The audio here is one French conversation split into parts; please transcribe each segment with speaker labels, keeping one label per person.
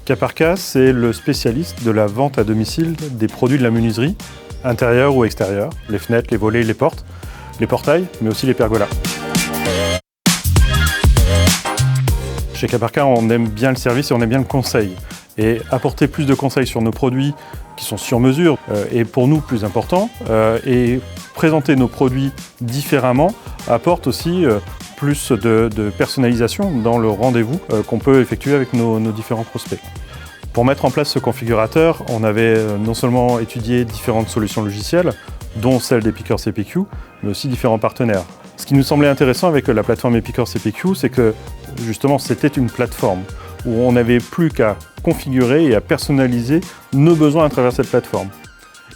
Speaker 1: Caparca, c'est le spécialiste de la vente à domicile des produits de la menuiserie, intérieure ou extérieure, les fenêtres, les volets, les portes, les portails, mais aussi les pergolas. Chez Caparca, on aime bien le service et on aime bien le conseil. Et apporter plus de conseils sur nos produits qui sont sur mesure est pour nous plus important. Et présenter nos produits différemment apporte aussi plus de personnalisation dans le rendez-vous qu'on peut effectuer avec nos différents prospects. Pour mettre en place ce configurateur, on avait non seulement étudié différentes solutions logicielles, dont celle d'Epicor CPQ, mais aussi différents partenaires. Ce qui nous semblait intéressant avec la plateforme Epicor CPQ, c'est que justement c'était une plateforme où on n'avait plus qu'à configurer et à personnaliser nos besoins à travers cette plateforme.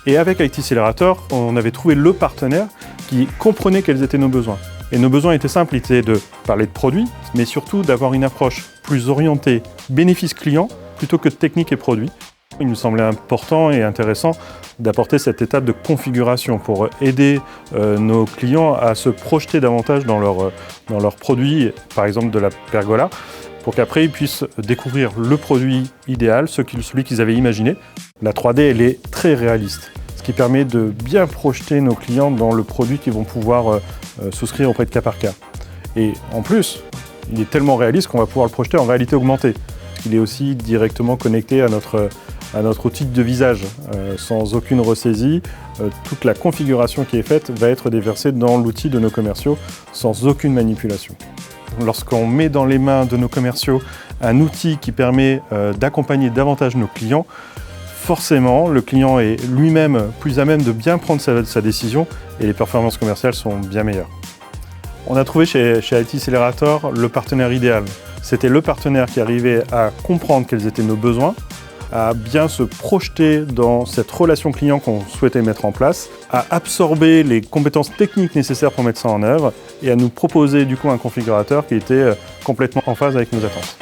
Speaker 1: Et avec ITcelerator, on avait trouvé le partenaire qui comprenait quels étaient nos besoins. Et nos besoins étaient simples, c'était de parler de produits, mais surtout d'avoir une approche plus orientée bénéfice client plutôt que de technique et produits. Il nous semblait important et intéressant d'apporter cette étape de configuration pour aider nos clients à se projeter davantage dans leurs produits, par exemple de la pergola, pour qu'après ils puissent découvrir le produit idéal, celui qu'ils avaient imaginé. La 3D, elle est très réaliste, ce qui permet de bien projeter nos clients dans le produit qu'ils vont pouvoir souscrire auprès de Caparca. Et en plus, il est tellement réaliste qu'on va pouvoir le projeter en réalité augmentée. Il est aussi directement connecté à notre outil de visage, sans aucune ressaisie. Toute la configuration qui est faite va être déversée dans l'outil de nos commerciaux sans aucune manipulation. Lorsqu'on met dans les mains de nos commerciaux un outil qui permet d'accompagner davantage nos clients, forcément, le client est lui-même plus à même de bien prendre sa décision et les performances commerciales sont bien meilleures. On a trouvé chez ITcelerator le partenaire idéal. C'était le partenaire qui arrivait à comprendre quels étaient nos besoins, à bien se projeter dans cette relation client qu'on souhaitait mettre en place, à absorber les compétences techniques nécessaires pour mettre ça en œuvre et à nous proposer du coup un configurateur qui était complètement en phase avec nos attentes.